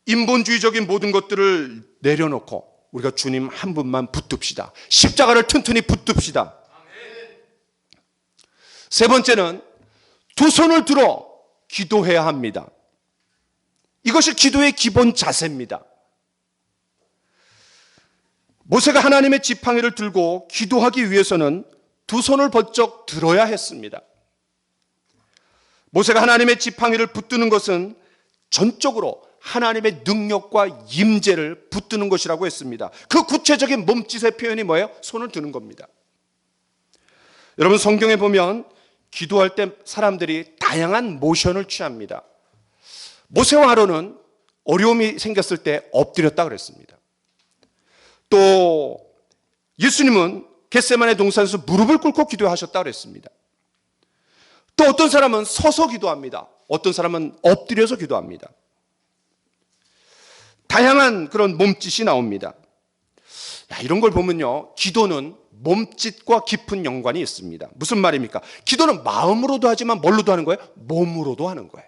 인본주의적인 모든 것들을 내려놓고 우리가 주님 한 분만 붙듭시다. 십자가를 튼튼히 붙듭시다. 세 번째는 두 손을 들어 기도해야 합니다. 이것이 기도의 기본 자세입니다. 모세가 하나님의 지팡이를 들고 기도하기 위해서는 두 손을 번쩍 들어야 했습니다. 모세가 하나님의 지팡이를 붙드는 것은 전적으로 하나님의 능력과 임재를 붙드는 것이라고 했습니다. 그 구체적인 몸짓의 표현이 뭐예요? 손을 드는 겁니다. 여러분, 성경에 보면 기도할 때 사람들이 다양한 모션을 취합니다. 모세와 아론은 어려움이 생겼을 때 엎드렸다 그랬습니다. 또 예수님은 겟세마네 동산에서 무릎을 꿇고 기도하셨다 그랬습니다. 또 어떤 사람은 서서 기도합니다. 어떤 사람은 엎드려서 기도합니다. 다양한 그런 몸짓이 나옵니다. 이런 걸 보면요, 기도는 몸짓과 깊은 연관이 있습니다. 무슨 말입니까? 기도는 마음으로도 하지만 뭘로도 하는 거예요? 몸으로도 하는 거예요.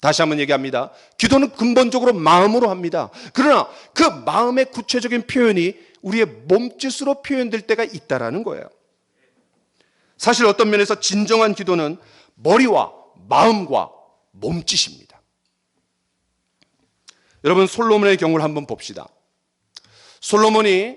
다시 한번 얘기합니다. 기도는 근본적으로 마음으로 합니다. 그러나 그 마음의 구체적인 표현이 우리의 몸짓으로 표현될 때가 있다라는 거예요. 사실 어떤 면에서 진정한 기도는 머리와 마음과 몸짓입니다. 여러분, 솔로몬의 경우를 한번 봅시다. 솔로몬이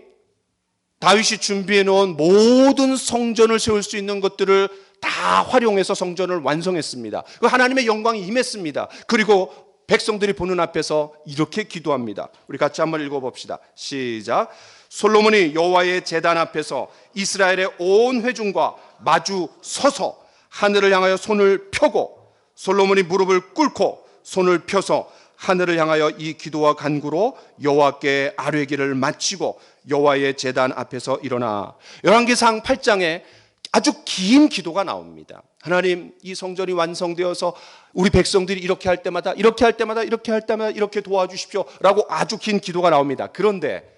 다윗이 준비해 놓은 모든 성전을 세울 수 있는 것들을 다 활용해서 성전을 완성했습니다. 하나님의 영광이 임했습니다. 그리고 백성들이 보는 앞에서 이렇게 기도합니다. 우리 같이 한번 읽어봅시다. 시작. 솔로몬이 여호와의 제단 앞에서 이스라엘의 온 회중과 마주 서서 하늘을 향하여 손을 펴고, 솔로몬이 무릎을 꿇고 손을 펴서 하늘을 향하여 이 기도와 간구로 여호와께 아뢰기를 마치고 여호와의 제단 앞에서 일어나. 열왕기상 8장에 아주 긴 기도가 나옵니다. 하나님, 이 성전이 완성되어서 우리 백성들이 이렇게 할 때마다 이렇게 할 때마다 이렇게 할 때마다 이렇게 도와주십시오 라고 아주 긴 기도가 나옵니다. 그런데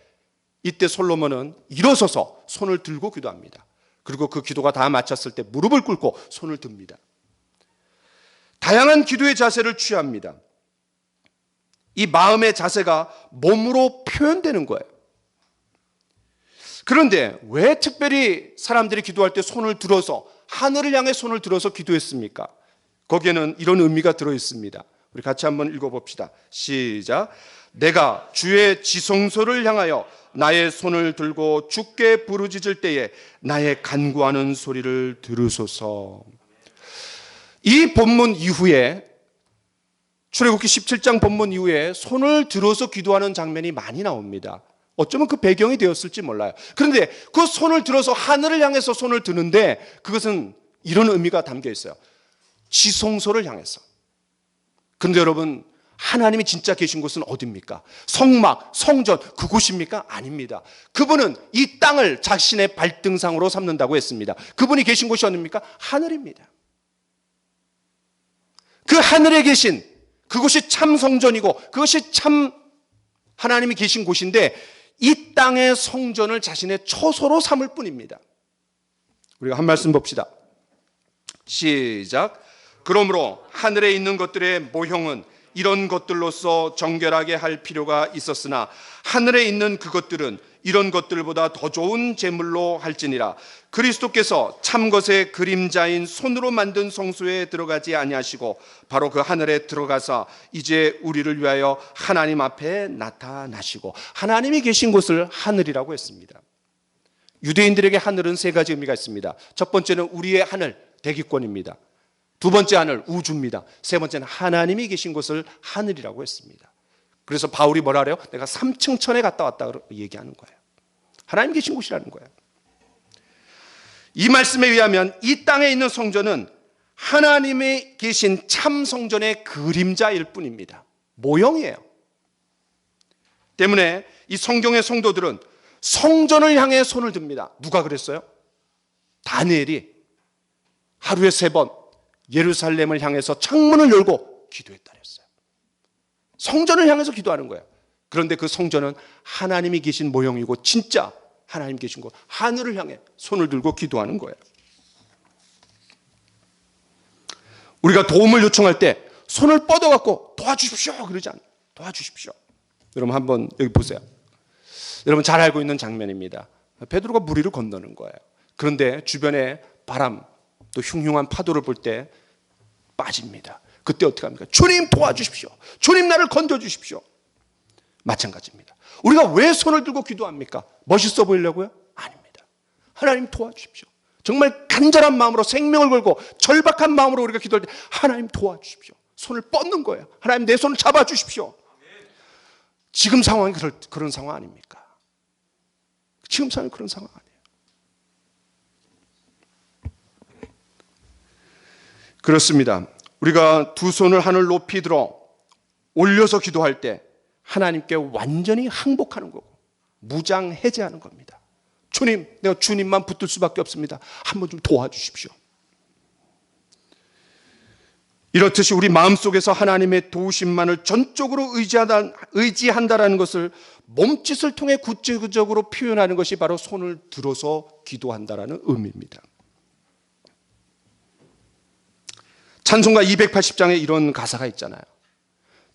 이때 솔로몬은 일어서서 손을 들고 기도합니다. 그리고 그 기도가 다 마쳤을 때 무릎을 꿇고 손을 듭니다. 다양한 기도의 자세를 취합니다. 이 마음의 자세가 몸으로 표현되는 거예요. 그런데 왜 특별히 사람들이 기도할 때 손을 들어서, 하늘을 향해 손을 들어서 기도했습니까? 거기에는 이런 의미가 들어있습니다. 우리 같이 한번 읽어봅시다. 시작. 내가 주의 지성소를 향하여 나의 손을 들고 주께 부르짖을 때에 나의 간구하는 소리를 들으소서. 이 본문 이후에, 출애굽기 17장 본문 이후에 손을 들어서 기도하는 장면이 많이 나옵니다. 어쩌면 그 배경이 되었을지 몰라요. 그런데 그 손을 들어서 하늘을 향해서 손을 드는데 그것은 이런 의미가 담겨 있어요. 지성소를 향해서. 그런데 여러분, 하나님이 진짜 계신 곳은 어디입니까? 성막, 성전, 그곳입니까? 아닙니다. 그분은 이 땅을 자신의 발등상으로 삼는다고 했습니다. 그분이 계신 곳이 어디입니까? 하늘입니다. 그 하늘에 계신 그곳이 참 성전이고 그것이 참 하나님이 계신 곳인데 이 땅의 성전을 자신의 처소로 삼을 뿐입니다. 우리가 한 말씀 봅시다. 시작. 그러므로 하늘에 있는 것들의 모형은 이런 것들로서 정결하게 할 필요가 있었으나 하늘에 있는 그것들은 이런 것들보다 더 좋은 제물로 할지니라. 그리스도께서 참 것의 그림자인 손으로 만든 성소에 들어가지 아니하시고 바로 그 하늘에 들어가사 이제 우리를 위하여 하나님 앞에 나타나시고, 하나님이 계신 곳을 하늘이라고 했습니다. 유대인들에게 하늘은 세 가지 의미가 있습니다. 첫 번째는 우리의 하늘, 대기권입니다. 두 번째 하늘, 우주입니다. 세 번째는 하나님이 계신 곳을 하늘이라고 했습니다. 그래서 바울이 뭐라 그래요? 내가 3층 천에 갔다 왔다 얘기하는 거예요. 하나님 계신 곳이라는 거예요. 이 말씀에 의하면 이 땅에 있는 성전은 하나님이 계신 참 성전의 그림자일 뿐입니다. 모형이에요. 때문에 이 성경의 성도들은 성전을 향해 손을 듭니다. 누가 그랬어요? 다니엘이 하루에 3번 예루살렘을 향해서 창문을 열고 기도했다 그랬어요. 성전을 향해서 기도하는 거예요. 그런데 그 성전은 하나님이 계신 모형이고 진짜 하나님 계신 곳, 하늘을 향해 손을 들고 기도하는 거예요. 우리가 도움을 요청할 때 손을 뻗어갖고 도와주십시오 그러지 않아요. 도와주십시오. 여러분 한번 여기 보세요. 여러분 잘 알고 있는 장면입니다. 베드로가 물 위를 건너는 거예요. 그런데 주변에 바람 또 흉흉한 파도를 볼 때 빠집니다. 그때 어떻게 합니까? 주님 도와주십시오. 주님 나를 건져주십시오. 마찬가지입니다. 우리가 왜 손을 들고 기도합니까? 멋있어 보이려고요? 아닙니다. 하나님 도와주십시오. 정말 간절한 마음으로 생명을 걸고 절박한 마음으로 우리가 기도할 때 하나님 도와주십시오. 손을 뻗는 거예요. 하나님 내 손을 잡아주십시오. 지금 상황이 그런 상황 아닙니까? 지금 상황이 그런 상황 아니에요. 그렇습니다. 우리가 두 손을 하늘 높이 들어 올려서 기도할 때 하나님께 완전히 항복하는 거고 무장해제하는 겁니다. 주님, 내가 주님만 붙들 수밖에 없습니다. 한번 좀 도와주십시오. 이렇듯이 우리 마음속에서 하나님의 도우심만을 전적으로 의지한다라는 것을 몸짓을 통해 구체적으로 표현하는 것이 바로 손을 들어서 기도한다라는 의미입니다. 찬송가 280장에 이런 가사가 있잖아요.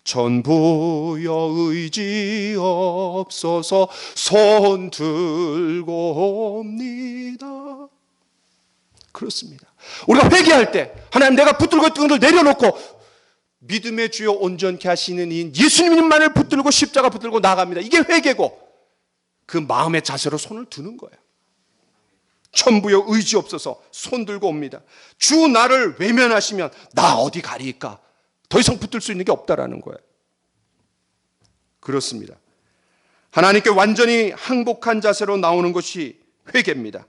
전부여 의지 없어서 손 들고 옵니다. 그렇습니다. 우리가 회개할 때 하나님 내가 붙들고 있던 것을 내려놓고 믿음의 주여 온전케 하시는 이 예수님만을 붙들고 십자가 붙들고 나갑니다. 이게 회개고 그 마음의 자세로 손을 드는 거예요. 전부여 의지 없어서 손 들고 옵니다. 주 나를 외면하시면 나 어디 가리까? 더 이상 붙들 수 있는 게 없다라는 거예요. 그렇습니다. 하나님께 완전히 항복한 자세로 나오는 것이 회개입니다.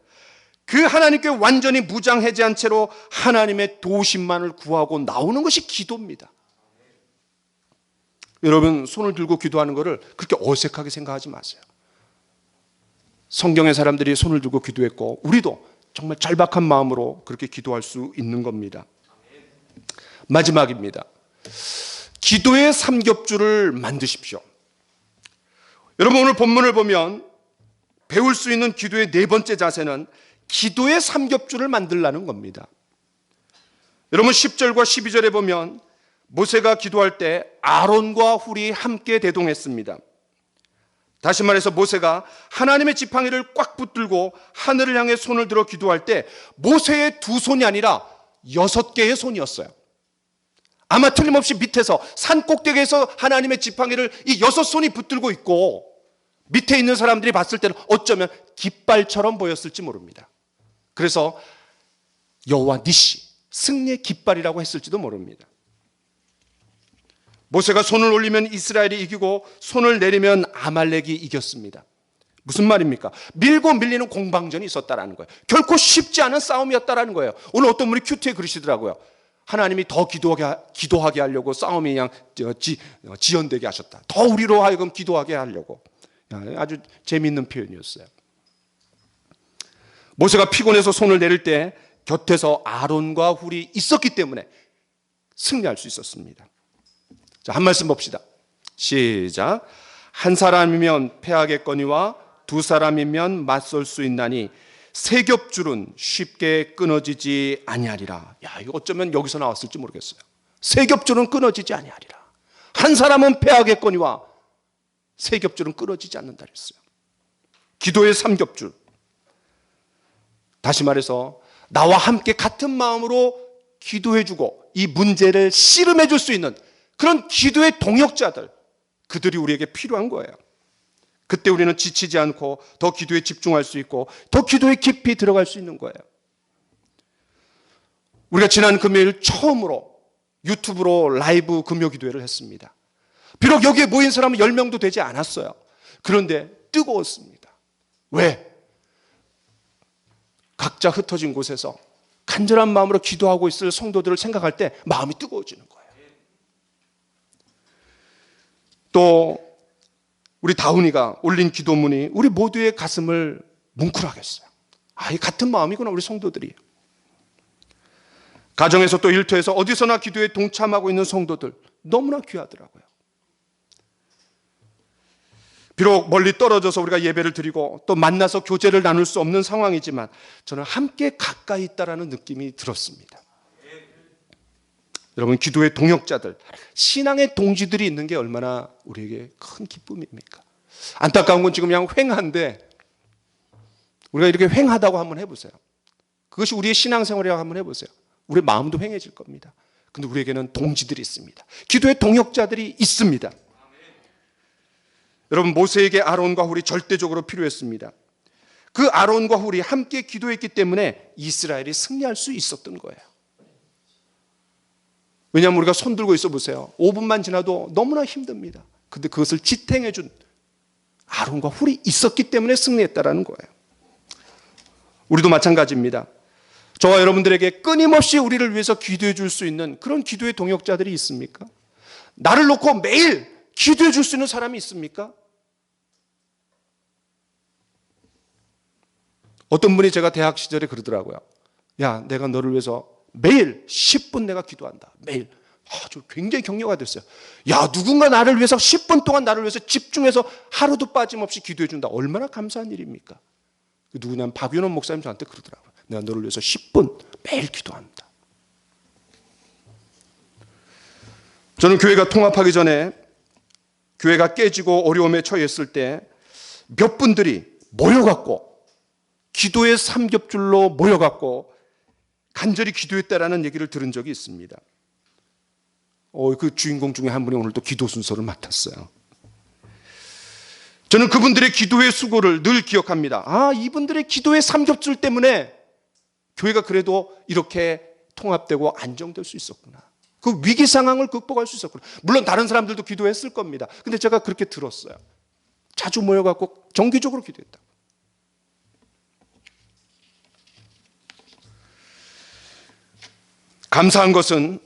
그 하나님께 완전히 무장해제한 채로 하나님의 도우심만을 구하고 나오는 것이 기도입니다. 여러분 손을 들고 기도하는 것을 그렇게 어색하게 생각하지 마세요. 성경의 사람들이 손을 들고 기도했고 우리도 정말 절박한 마음으로 그렇게 기도할 수 있는 겁니다. 마지막입니다. 기도의 삼겹줄을 만드십시오. 여러분 오늘 본문을 보면 배울 수 있는 기도의 네 번째 자세는 기도의 삼겹줄을 만들라는 겁니다. 여러분 10절과 12절에 보면 모세가 기도할 때 아론과 훌이 함께 대동했습니다. 다시 말해서 모세가 하나님의 지팡이를 꽉 붙들고 하늘을 향해 손을 들어 기도할 때 모세의 두 손이 아니라 6개의 손이었어요. 아마 틀림없이 밑에서 산 꼭대기에서 하나님의 지팡이를 이 6손이 붙들고 있고 밑에 있는 사람들이 봤을 때는 어쩌면 깃발처럼 보였을지 모릅니다. 그래서 여호와 니시, 승리의 깃발이라고 했을지도 모릅니다. 모세가 손을 올리면 이스라엘이 이기고 손을 내리면 아말렉이 이겼습니다. 무슨 말입니까? 밀고 밀리는 공방전이 있었다라는 거예요. 결코 쉽지 않은 싸움이었다라는 거예요. 오늘 어떤 분이 큐티에 그러시더라고요. 하나님이 더 기도하게 하려고 싸움이 그냥 지연되게 하셨다. 더 우리로 하여금 기도하게 하려고. 아주 재미있는 표현이었어요. 모세가 피곤해서 손을 내릴 때 곁에서 아론과 훌이 있었기 때문에 승리할 수 있었습니다. 자, 한 말씀 봅시다. 시작. 한 사람이면 패하겠거니와 두 사람이면 맞설 수 있나니 세 겹줄은 쉽게 끊어지지 아니하리라. 야, 이거 어쩌면 여기서 나왔을지 모르겠어요. 세 겹줄은 끊어지지 아니하리라. 한 사람은 패하겠거니와 세 겹줄은 끊어지지 않는다 그랬어요. 기도의 3겹줄. 다시 말해서 나와 함께 같은 마음으로 기도해주고 이 문제를 씨름해줄 수 있는 그런 기도의 동역자들, 그들이 우리에게 필요한 거예요. 그때 우리는 지치지 않고 더 기도에 집중할 수 있고 더 기도에 깊이 들어갈 수 있는 거예요. 우리가 지난 금요일 처음으로 유튜브로 라이브 금요 기도회를 했습니다. 비록 여기에 모인 사람은 10명도 되지 않았어요. 그런데 뜨거웠습니다. 왜? 각자 흩어진 곳에서 간절한 마음으로 기도하고 있을 성도들을 생각할 때 마음이 뜨거워지는 거예요. 또 우리 다운이가 올린 기도문이 우리 모두의 가슴을 뭉클하게 했어요. 이 같은 마음이구나, 우리 성도들이. 가정에서 또 일터에서 어디서나 기도에 동참하고 있는 성도들 너무나 귀하더라고요. 비록 멀리 떨어져서 우리가 예배를 드리고 또 만나서 교제를 나눌 수 없는 상황이지만 저는 함께 가까이 있다라는 느낌이 들었습니다. 여러분, 기도의 동역자들, 신앙의 동지들이 있는 게 얼마나 우리에게 큰 기쁨입니까? 안타까운 건 지금 그냥 횡한데 우리가 이렇게 횡하다고 한번 해보세요. 그것이 우리의 신앙생활이라고 한번 해보세요. 우리 마음도 횡해질 겁니다. 근데 우리에게는 동지들이 있습니다. 기도의 동역자들이 있습니다. 여러분, 모세에게 아론과 훌이 절대적으로 필요했습니다. 그 아론과 훌이 함께 기도했기 때문에 이스라엘이 승리할 수 있었던 거예요. 왜냐하면 우리가 손 들고 있어 보세요. 5분만 지나도 너무나 힘듭니다. 근데 그것을 지탱해 준 아론과 훌이 있었기 때문에 승리했다라는 거예요. 우리도 마찬가지입니다. 저와 여러분들에게 끊임없이 우리를 위해서 기도해 줄 수 있는 그런 기도의 동역자들이 있습니까? 나를 놓고 매일 기도해 줄 수 있는 사람이 있습니까? 어떤 분이 제가 대학 시절에 그러더라고요. 야, 내가 너를 위해서 매일 10분 내가 기도한다. 매일. 저 굉장히 격려가 됐어요. 야, 누군가 나를 위해서 10분 동안 나를 위해서 집중해서 하루도 빠짐없이 기도해 준다. 얼마나 감사한 일입니까? 누구냐면 박윤원 목사님 저한테 그러더라고요. 내가 너를 위해서 10분 매일 기도한다. 저는 교회가 통합하기 전에 교회가 깨지고 어려움에 처했을 때 몇 분들이 모여갖고 기도의 3겹줄로 모여갖고 간절히 기도했다라는 얘기를 들은 적이 있습니다. 그 주인공 중에 한 분이 오늘 또 기도 순서를 맡았어요. 저는 그분들의 기도의 수고를 늘 기억합니다. 이분들의 기도의 3겹줄 때문에 교회가 그래도 이렇게 통합되고 안정될 수 있었구나. 그 위기 상황을 극복할 수 있었구나. 물론 다른 사람들도 기도했을 겁니다. 근데 제가 그렇게 들었어요. 자주 모여갖고 정기적으로 기도했다. 감사한 것은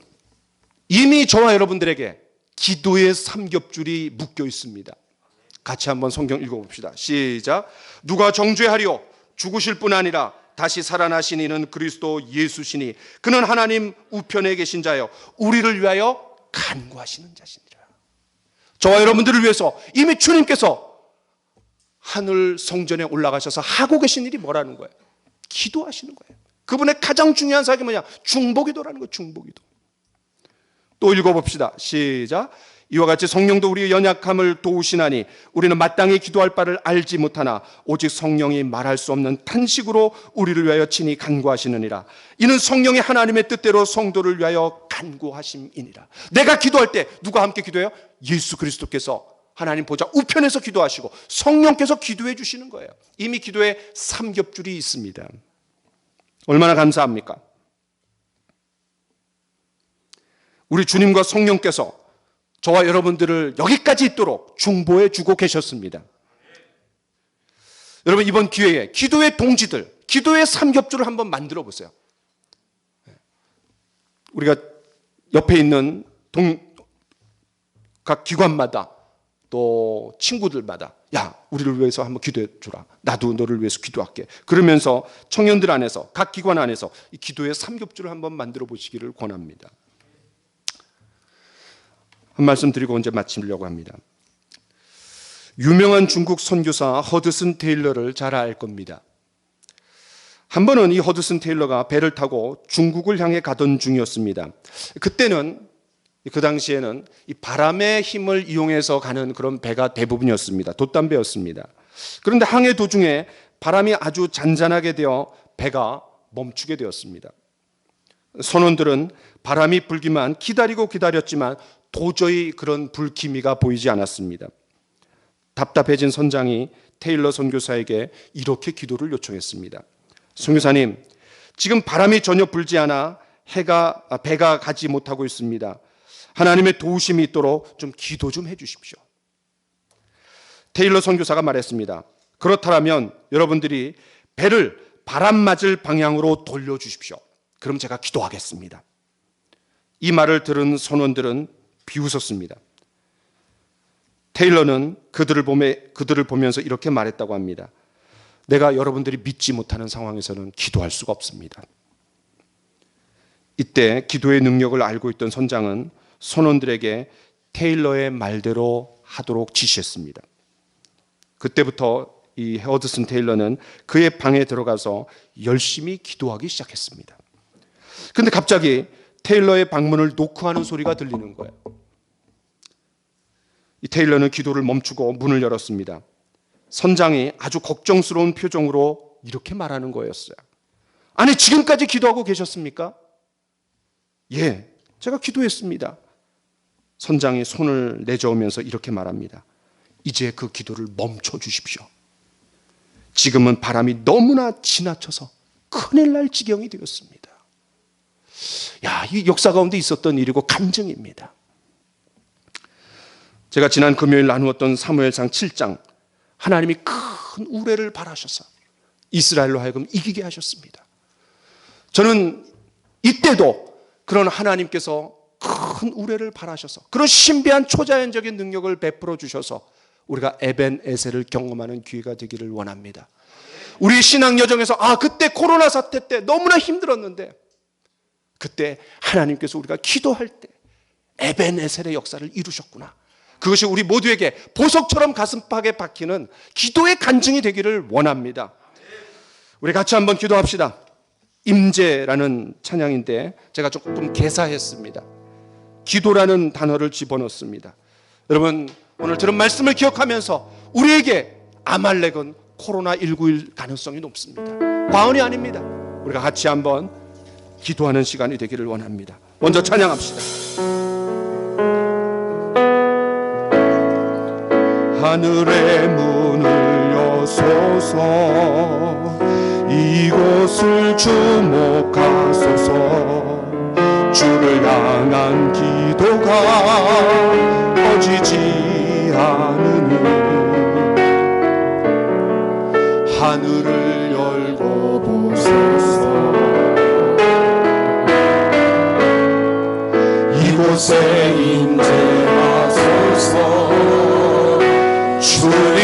이미 저와 여러분들에게 기도의 3겹줄이 묶여 있습니다. 같이 한번 성경 읽어봅시다. 시작. 누가 정죄하리요? 죽으실 뿐 아니라 다시 살아나신 이는 그리스도 예수시니 그는 하나님 우편에 계신 자요 우리를 위하여 간구하시는 자시니라. 저와 여러분들을 위해서 이미 주님께서 하늘 성전에 올라가셔서 하고 계신 일이 뭐라는 거예요? 기도하시는 거예요. 그분의 가장 중요한 사역이 뭐냐? 중보기도라는 거예요. 중보기도. 또 읽어봅시다. 시작. 이와 같이 성령도 우리의 연약함을 도우시나니 우리는 마땅히 기도할 바를 알지 못하나 오직 성령이 말할 수 없는 탄식으로 우리를 위하여 친히 간구하시느니라. 이는 성령이 하나님의 뜻대로 성도를 위하여 간구하심이니라. 내가 기도할 때 누가 함께 기도해요? 예수 그리스도께서 하나님 보좌 우편에서 기도하시고 성령께서 기도해 주시는 거예요. 이미 기도에 3겹줄이 있습니다. 얼마나 감사합니까? 우리 주님과 성령께서 저와 여러분들을 여기까지 있도록 중보해 주고 계셨습니다. 여러분, 이번 기회에 기도의 동지들, 기도의 3겹줄을 한번 만들어 보세요. 우리가 옆에 있는 각 기관마다 또 친구들마다 야, 우리를 위해서 한번 기도해 주라. 나도 너를 위해서 기도할게. 그러면서 청년들 안에서 각 기관 안에서 이 기도의 삼겹줄을 한번 만들어 보시기를 권합니다. 한 말씀 드리고 이제 마치려고 합니다. 유명한 중국 선교사 허드슨 테일러를 잘 알 겁니다. 한 번은 이 허드슨 테일러가 배를 타고 중국을 향해 가던 중이었습니다. 그때는 그 당시에는 이 바람의 힘을 이용해서 가는 그런 배가 대부분이었습니다. 돛담배였습니다. 그런데 항해 도중에 바람이 아주 잔잔하게 되어 배가 멈추게 되었습니다. 선원들은 바람이 불기만 기다리고 기다렸지만 도저히 그런 불기미가 보이지 않았습니다. 답답해진 선장이 테일러 선교사에게 이렇게 기도를 요청했습니다. 선교사님, 지금 바람이 전혀 불지 않아 배가 가지 못하고 있습니다. 하나님의 도우심이 있도록 좀 기도 좀 해주십시오. 테일러 선교사가 말했습니다. 그렇다면 여러분들이 배를 바람 맞을 방향으로 돌려주십시오. 그럼 제가 기도하겠습니다. 이 말을 들은 선원들은 비웃었습니다. 테일러는 그들을 보면서 이렇게 말했다고 합니다. 내가 여러분들이 믿지 못하는 상황에서는 기도할 수가 없습니다. 이때 기도의 능력을 알고 있던 선장은 선원들에게 테일러의 말대로 하도록 지시했습니다. 그때부터 이 허드슨 테일러는 그의 방에 들어가서 열심히 기도하기 시작했습니다. 그런데 갑자기 테일러의 방문을 노크하는 소리가 들리는 거예요. 이 테일러는 기도를 멈추고 문을 열었습니다. 선장이 아주 걱정스러운 표정으로 이렇게 말하는 거였어요. 아니, 지금까지 기도하고 계셨습니까? 예, 제가 기도했습니다. 선장이 손을 내저으면서 이렇게 말합니다. 이제 그 기도를 멈춰 주십시오. 지금은 바람이 너무나 지나쳐서 큰일 날 지경이 되었습니다. 야, 이 역사 가운데 있었던 일이고 간증입니다. 제가 지난 금요일 나누었던 사무엘상 7장, 하나님이 큰 우레를 발하셔서 이스라엘로 하여금 이기게 하셨습니다. 저는 이때도 그런 하나님께서 큰 우레를 발하셔서 그런 신비한 초자연적인 능력을 베풀어 주셔서 우리가 에벤에셀을 경험하는 기회가 되기를 원합니다. 우리 신앙 여정에서 그때 코로나 사태 때 너무나 힘들었는데 그때 하나님께서 우리가 기도할 때 에벤에셀의 역사를 이루셨구나. 그것이 우리 모두에게 보석처럼 가슴팍에 박히는 기도의 간증이 되기를 원합니다. 우리 같이 한번 기도합시다. 임재라는 찬양인데 제가 조금 개사했습니다. 기도라는 단어를 집어넣습니다. 여러분, 오늘 들은 말씀을 기억하면서 우리에게 아말렉은 코로나19일 가능성이 높습니다. 과언이 아닙니다. 우리가 같이 한번 기도하는 시간이 되기를 원합니다. 먼저 찬양합시다. 하늘의 문을 여소서, 이곳을 주목하소서. 주를 향한 기도가 꺼지지 않으니 하늘을 열고 보소서. 이곳에 임재하소서. 주의